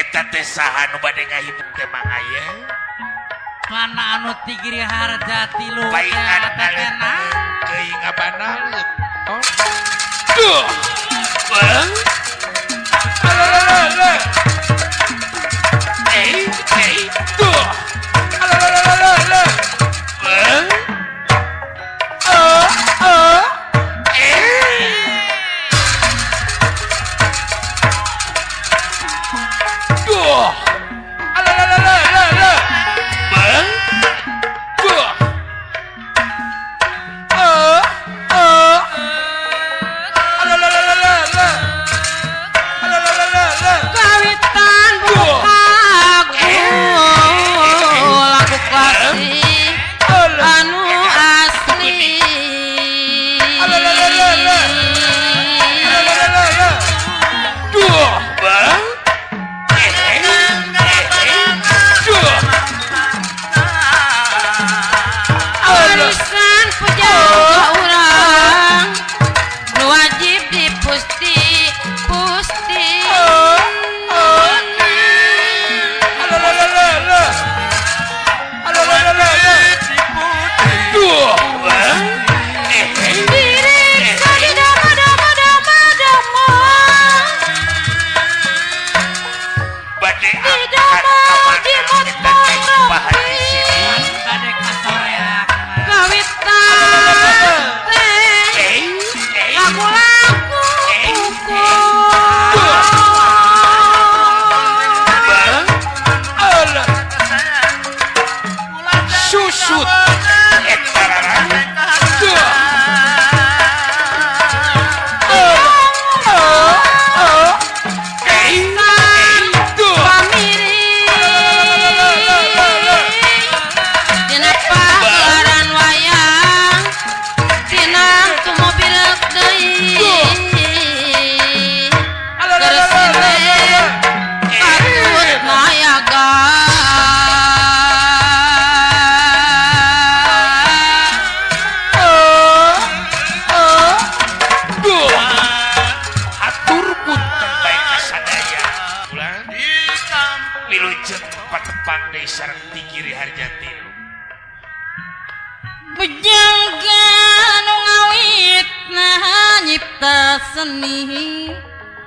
eta teh saha nu bade ngahibur teh Mang aya? Mana anu tigiri harjati lu Paingan tenang teuing abana leut. Oh.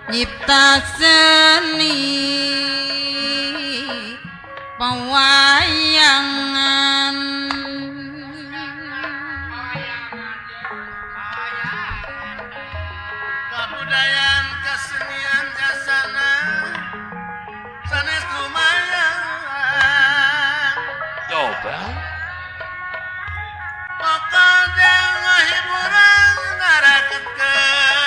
Nyipta seni pewayangan kebudayaan kesenian jasana sanes lumayan coba bakal jangan hiburan ngarakekeun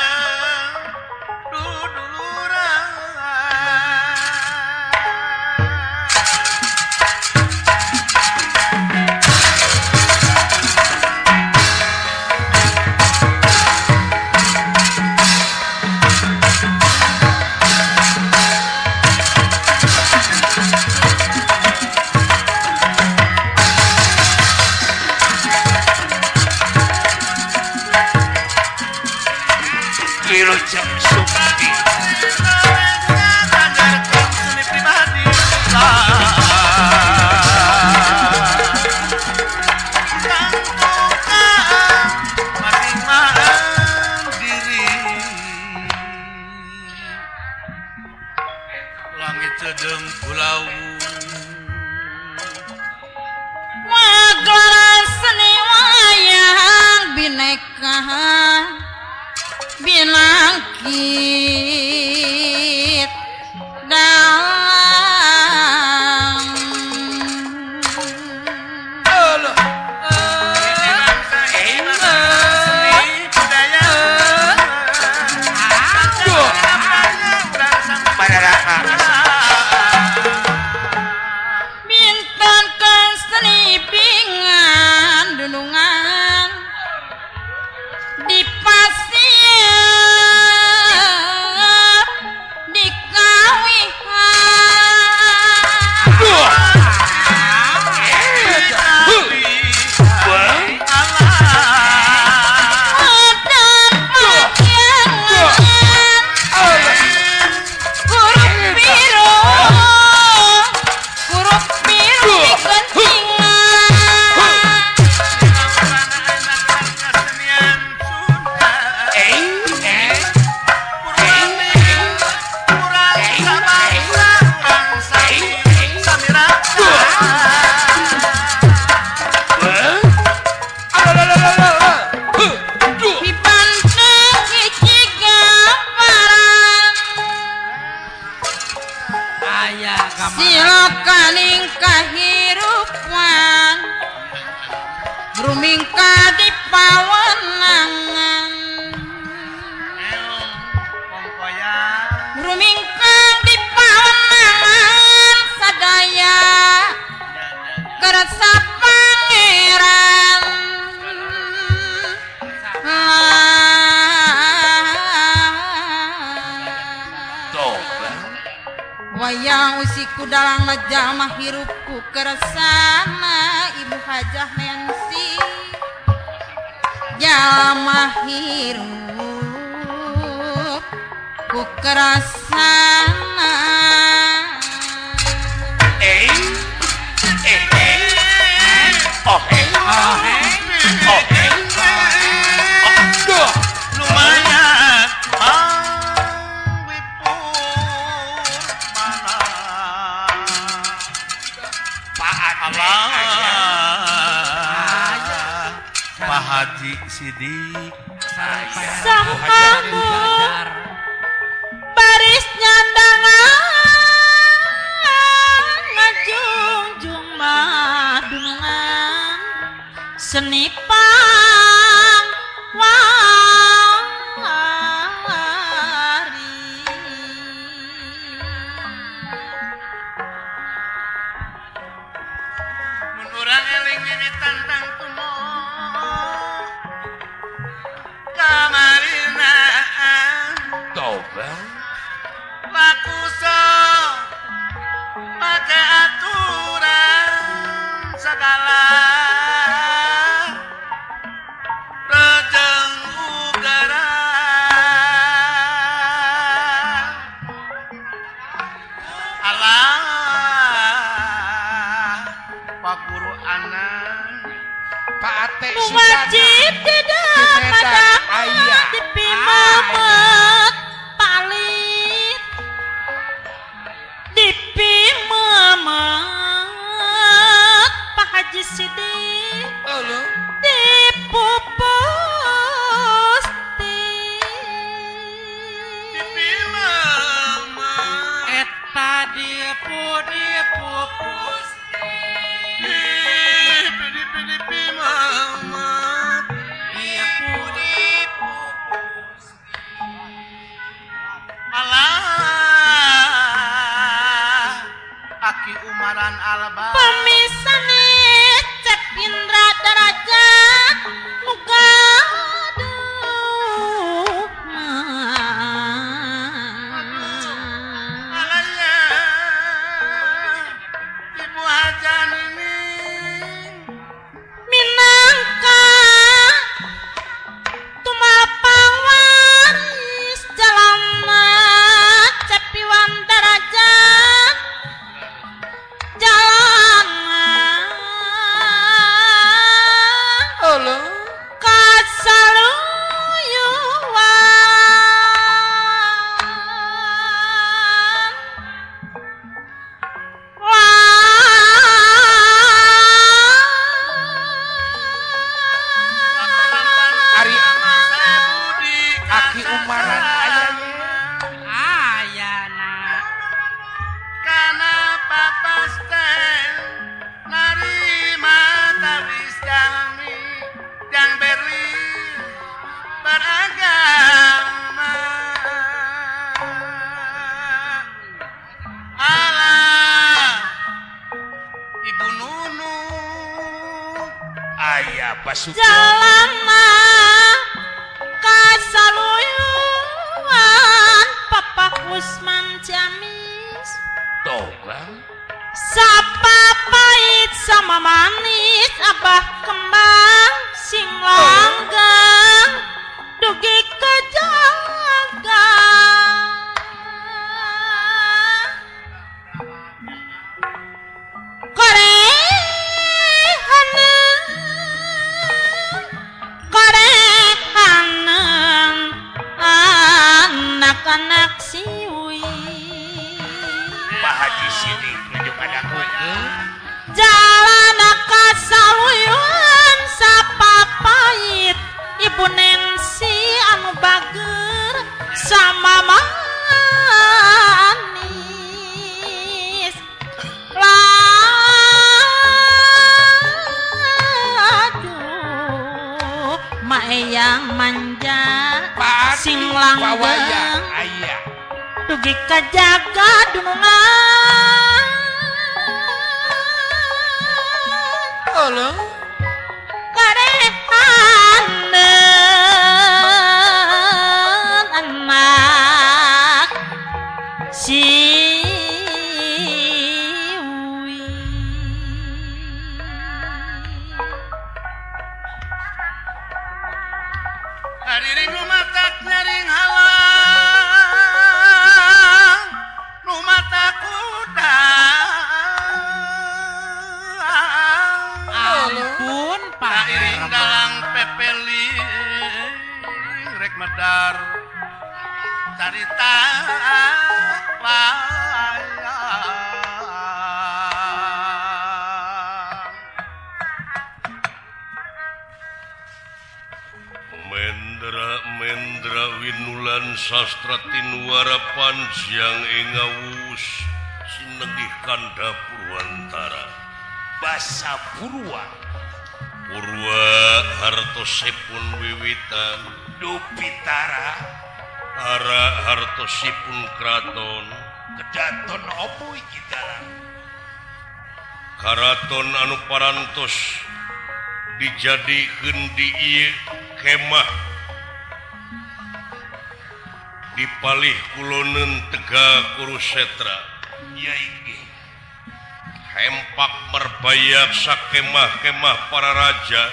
pawenangan wong koyang rumingkang di pawenangan sadaya kersa pangeran wayang usiku dalam jalma hirupku keresana Ibu Hajah Nancy jalma hirup ku keresana lumayan wipur mana Pak Haji Sidik sahabu baris nyandangan ngajungjung madungan seni pang wari mun urang eling wiwitan tang tumo kamarina Toba laku sok pake aturan segala rejeng ugara alah Pak Guru anak Pak Ate nu wajib tidak ayah di pimamet palit di pimamet Pak Haji Sidik Halo di pupus pipi mama eta di pupus pipi mama alah Aki Umaran Alba pemisane Cep Indra Darajat mugaduh alaya Ibu Hajan ini minangka tumapang waris jalana Cepiwan Darajat jalana Halo Ari Aki Umaran ayana karena papas teh narima tabis kami yang beri beragama alah Ibu Nunu ayah Pasuki jalana kasaluyuan Papa Usman Jamis Toba sapa pahit sama manis abah kembang sing langgeng dugi kejaga korehanen anak-anak siwi Pak Haji Sidik nunjuk ada kuku jalan kasaluyuan sapa pahit Ibu Nancy anu bager sama manis aduh Maeyang manja Pati sing wawaya langgeng aya. dugi kajaga dunungan Halo. karehanen anak siwi hadiring rumatak nyaring halang rumatak udang ampun Sairing Pak dalang pepeli rek medar carita Mendra winulan sastra tinuara panjang engawus sinegih kanda Purwantara Basa Purwa. Purwa hartosipun wiwitan Dupitara. Ara hartosipun kraton Kedaton opo iki dalang. karaton anu parantos dijadikeun di ieu kemah dipalih kuloneun Tegak Kurusetra Ya inggih. hempak merbayak sakemah-kemah para raja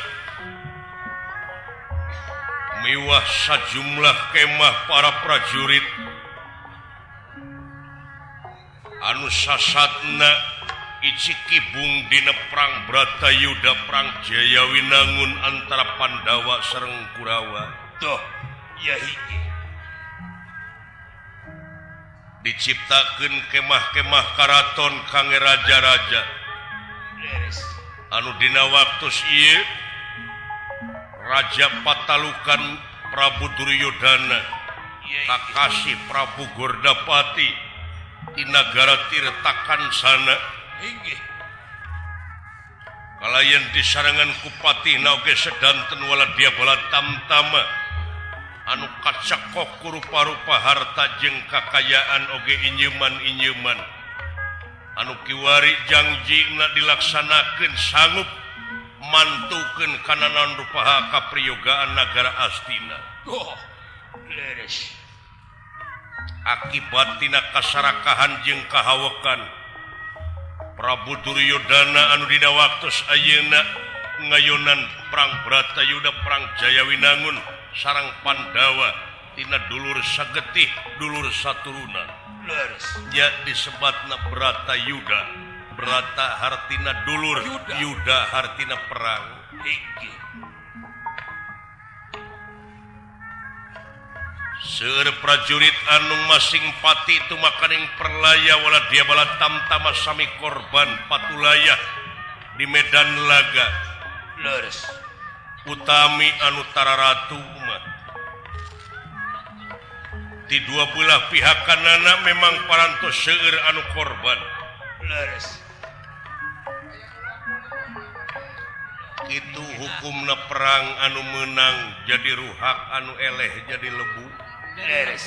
miwah sajumlah kemah para prajurit anu sasatna icikibung dina perang Bratayuda perang Jayawinangun antara Pandawa sareng Kurawa Tuh, ya inggih. diciptakeun kemah-kemah karaton kangge raja-raja Leres. anu dina waktos ieu Raja Patalukan Prabu Duryodana Ya inggih. kakasih Prabu Gordapati di nagara Tirtakan sana Inggih. kalayan disarangan kupatihna oge sedanten waladia bala tamtama anu kacakok rupa-rupa harta jeung kakayaan oge inyeuman-inyeuman anu kiwari jangjina dilaksanakeun sanggup mantukeun kana naon rupaha kapriyogaan nagara Astina Oh, leres. akibat tina kasarakahan jeung kahawekan Prabu Duryodana anu dina waktos ayeuna ngayonan perang Bratayuda perang Jayawinangun sareng Pandawa tina dulur sagetih dulur saturunan Leres. nya disebatna Bratayuda Brata hartina dulur Yuda. Yuda hartina perang Inggih. seueur prajurit anu masing pati itu makaning perlaya wala dia bala tamtama sami korban patulayah di medan laga Leres. utami anu tararatu mah di dua belah pihak kanana memang parantos seueur anu korban Leres. itu hukumna perang anu menang jadi ruhak anu eleh jadi lebu Leres.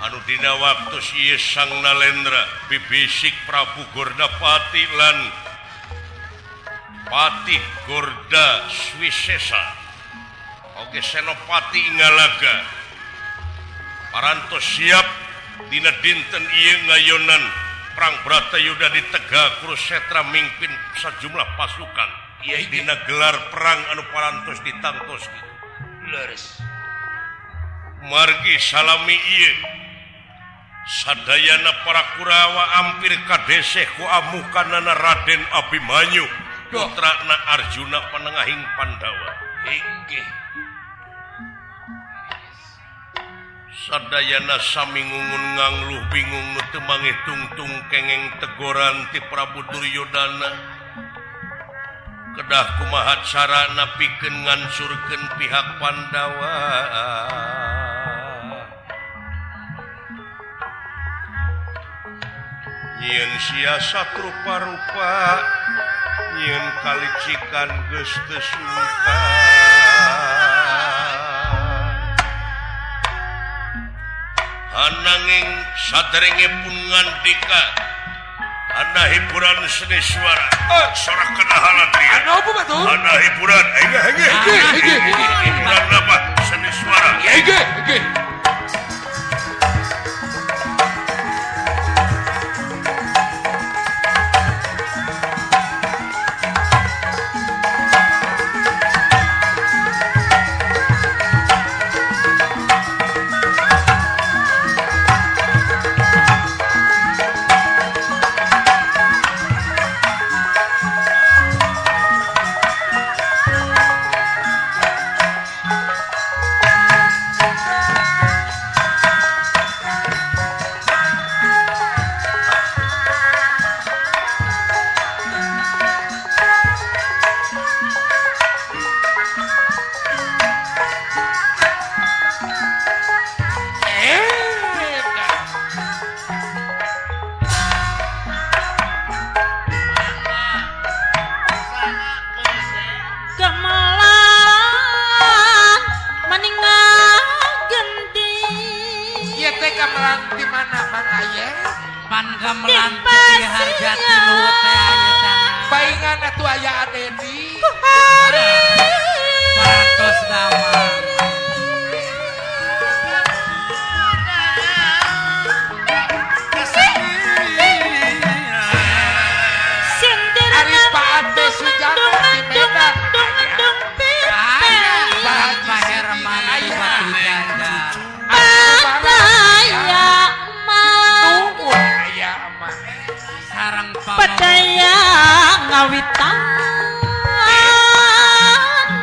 anu dina waktu ieu Sang Nalendra bibisik Prabu Gordapati lan Patih Gorda Swisesa oge senopati ngalaga parantos siap dina dinten ieu ngayonan perang Bratayuda di Tegak Kurusetra mimpin sajumlah pasukan Iya, dina gelar perang anu parantos ditangtos Leres. margi salami ieu sadayana para Kurawa ampir kadeseh ku amukanana Raden Abimanyu putrana Arjuna panengahing Pandawa Inggih. sadayana sami ngungun ngangluh bingung nu teu mangeh tungtung kengeng tegoran ti Prabu Duryodana kedah kumaha carana pikeun ngansurkeun pihak Pandawa nyieun siasat rupa-rupa nyen kalicikan geus teu sungkan ananging saderenge pun ngandika ana hiburan seni suara sorak kenahalan dia Anu apa betul? ana hiburan hiburan apa seni suara Ege. Gamelan maningan gendi Iya teh gamelan di mana Mang Ayah? Pan gamelan di harga tilu teh aya sana. Baingan atuh aya Adedi. Parantos gamal. Ari Pak Ade Sujana di Medan. Bahan Pak Herman di Batu Janda. Padaya mah Tunggu aya mah. Sarang padaya ngawitan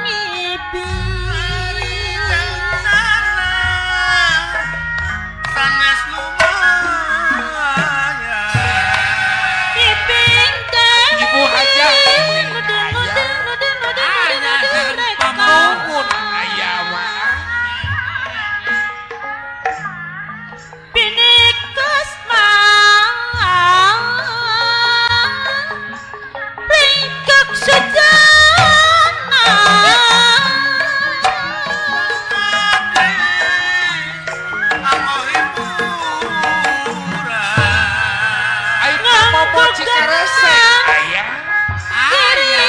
ngibi sanes lumaya ibing teh Ibu Hajah ini ngudung aya. Tunggu aya mah. Pinikus ringkak sejana amo hiburan Ayo Momo Cikarese aya. Aya.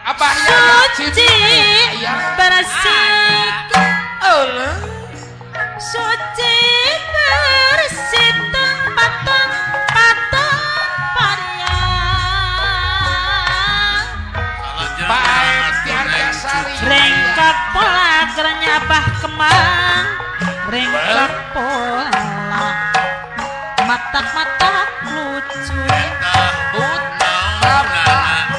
Abah Yaya suci aya. bersih Euleung. suci bersih tempatan pariang Baik tiarga sari. ringkak pola gernya bah kemang ringkak pola matak-matak lucu But Bapak.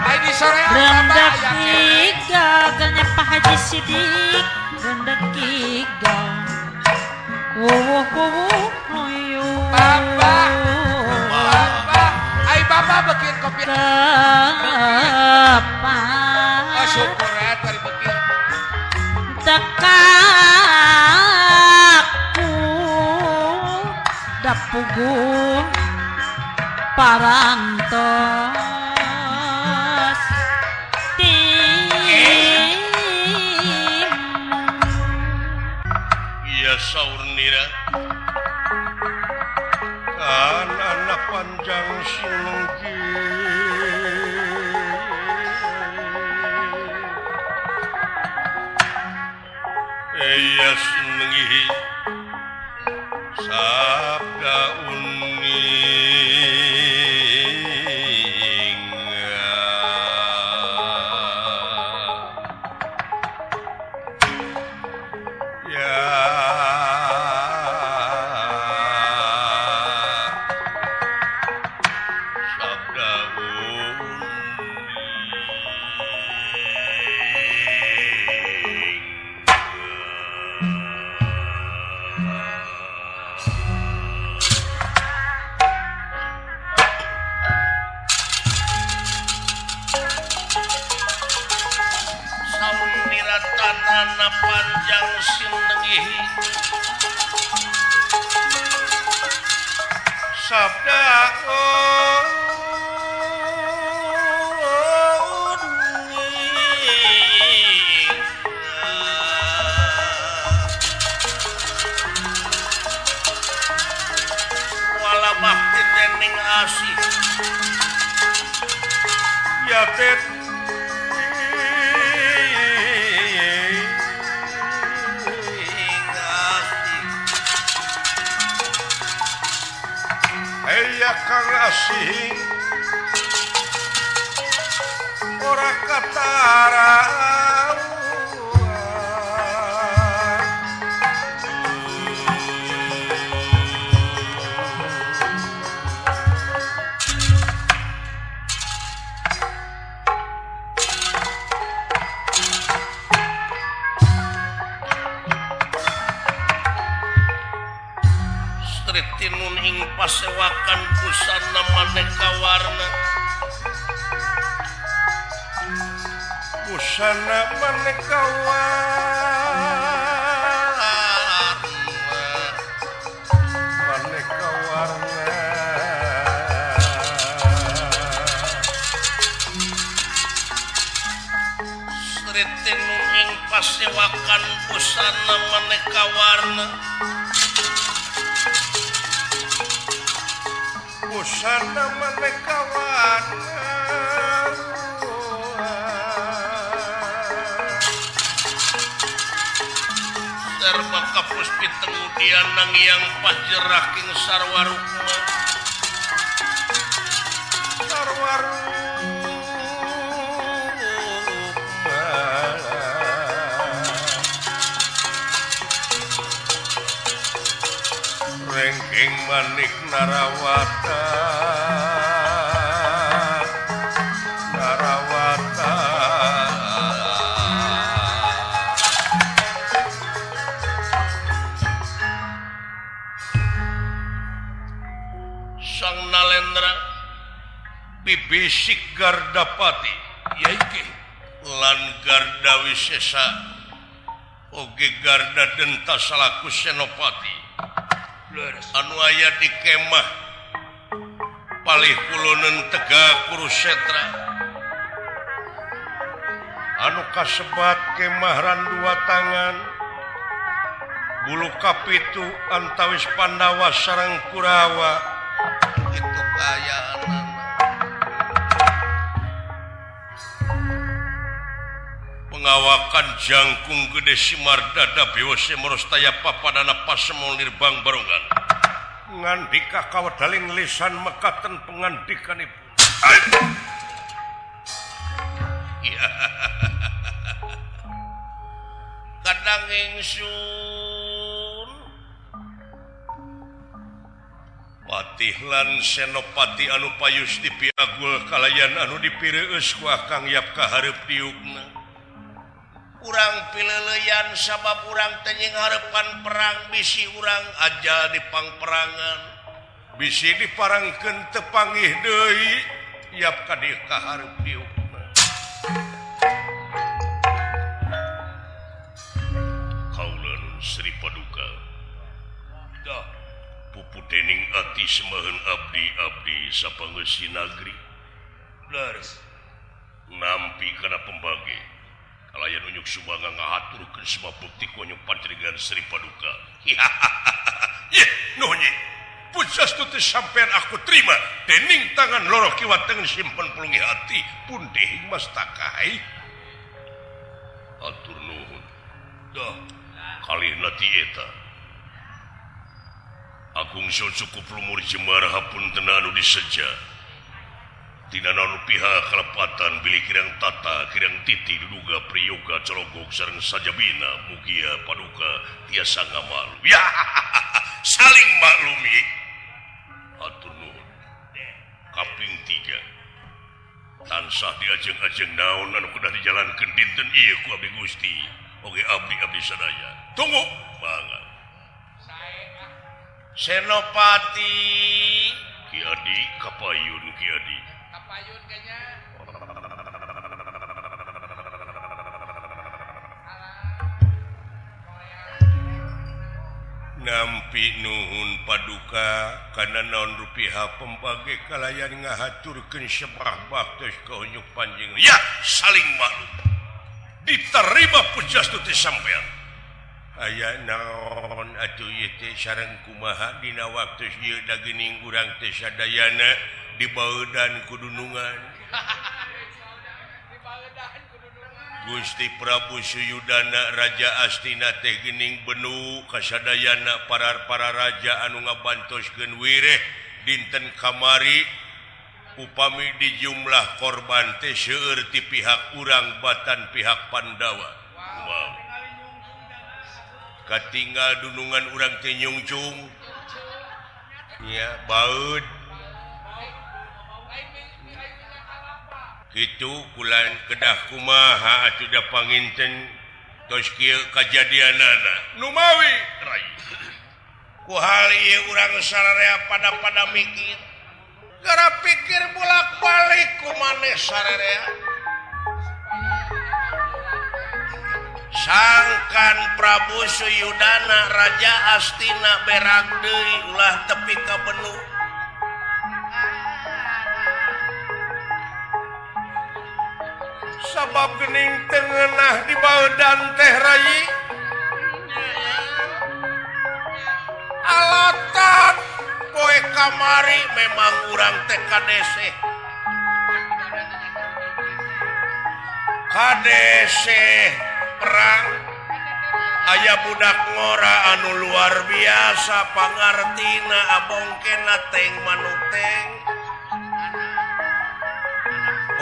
Ai di sorean rendak Bapak aya kene. tiga gernya Pak Haji Sidik rendak tiga loyo Bapak. Bapak. Ai Bapak bikin kopi. depan Oh syukuran bari bikin. tekaku dapugu parantos iya saurnira kan anak panjang sinengki iya senengi sabda uning ya sabda tanana panjang sinengihi sabda wala bakti dening asih ya tet ya kang asing ora katara Tinun ing pasewakan busana maneka warna busana maneka warna Sri tinun ing pasewakan busana maneka warna busana maneka warna sarwa kapuspi tengudian nang yang pajeraking sarwarukma rengking manik narawata sang nalendra bibisik Gardapati yaiki lan Garda Wisesa oge Garda Denta salaku Senopati anu aya di kemah palih kulonen Tegak Kurusetra anu kasebat kemah Randua Tangan bulu kapitu antawis Pandawa sareng Kurawa itu kayaan pengawakan jangkung gede Simardada bewose merostaya papadana pasemol nirbang barongan ngandika kawedaling lisan mekaten pengandikanipun kadang ingsun Patih lan Senopati anu payus dipiagul kalayan anu dipireus ku Kang Yap kahareup diukna urang pileleyan sabab urang tanying harepan perang bisi urang aja di pangperangan bisi diparangkeun teu panggih deui Yap kadieu kahareup diukna kaula nun Sri Paduka dah pupu dening ati semaheun abdi-abdi sapangeussi nagri leres nampi kana pembage kalayan unyuk sumangga ngahaturkeun semua bukti kunyuk panjenengan Sri Paduka yeh nonyi pun sastuti sampean aku terima dening tangan loro kiwa tengen simpen pulungi hati pun dehing mastakai atur nuhun dah kalihna ti eta Agung Sol cukup lumur jemara hapun tenanu diseja tina nanu pihak kelepatan bilih kirang tata kirang titi diduga priyoga cologok sareng sajabina mugia Paduka tiasa ngamalu ya saling maklumi atur nuhun kaping 3 tansah diajeng-ajeng naon anu kudah dijalankeun dinten ieu ku abdi Gusti oge abdi-abdi sadaya tunggu banget Senopati Ki Adi kapayun Ki Adi Kapayun kayaknya. nampi nuhun paduka karena naon rupiah pembage kalayan ngahaturkeun sebrah baktos kaunyuk panjang ya saling malu diterima pujastu teh sampean aya naon atuh ieu teh sareng kumaha dina waktu ieu da geuning urang teh sadayana dibaeudan ku dunungan Gusti Prabu Suyudana Raja Astina teh geuning benu kasadayana para raja anu ngabantoskeun wireh dinten kamari upami di jumlah korban teh seueur ti pihak urang batan pihak Pandawa. Wow. Katinggal dunungan urang teh nyungcung. Ya, baeud. Kitu kulan kedah kumaha atuh da panginten tos kieu kajadianana. Numawi rai. Ku hal ieu urang sararea pada mikir. Gara pikir bolak-balik ku maneh sararea. Sangkan Prabu Suyudana Raja Astina berag deui ulah tepi ka benu. Sabab geuning teu ngeunah dibaeudan teh rai. Alatan poe kamari memang urang teh kadese. Kadese perang aya budak ngora anu luar biasa pangartina abongkena teng manuk teng.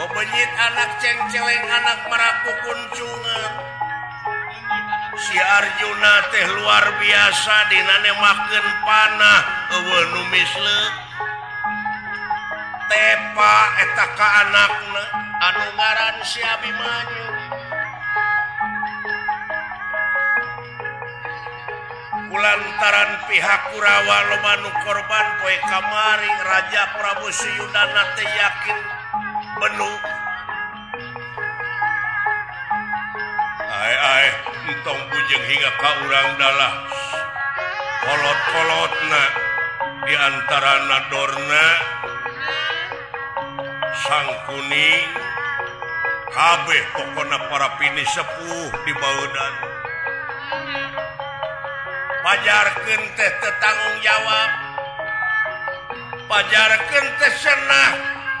Benyit anak cengceleng anak maraku kuncungan si Arjuna teh luar biasa dinane makeun panah eueuh nu misleuk tepa eta ka anakna anu ngaran si Abimanyu kulantaran pihak Kurawa loba nu korban poe kamari Raja Prabu Suyudana teh yakin benu Ae entong bujeng hingga ka urang dalah kolot-kolotna di antara nadorna sang kuning kabeh pokona para pini sepuh di baeudan pajarkeun teh teu tanggung jawab pajarkeun teh cenah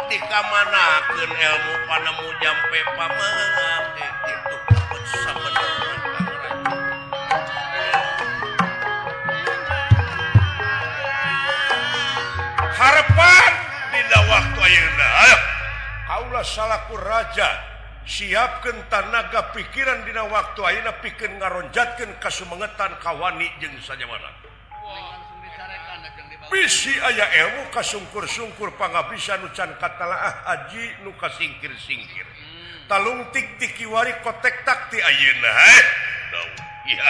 dikamanakeun ilmu panemu jampe pamangke kitu sabenerna harapan dina waktu ayeuna ayo kaulah salaku raja siapkeun tanaga pikiran dina waktu ayeuna pikeun ngaronjatkeun kasumengetan kawani jeung sajabana bisi aya ilmu kasungkur-sungkur pangabisan nu can katalaah aji nu kasingkir-singkir talung tik-tik kiwari kotek tak ti ayeuna ya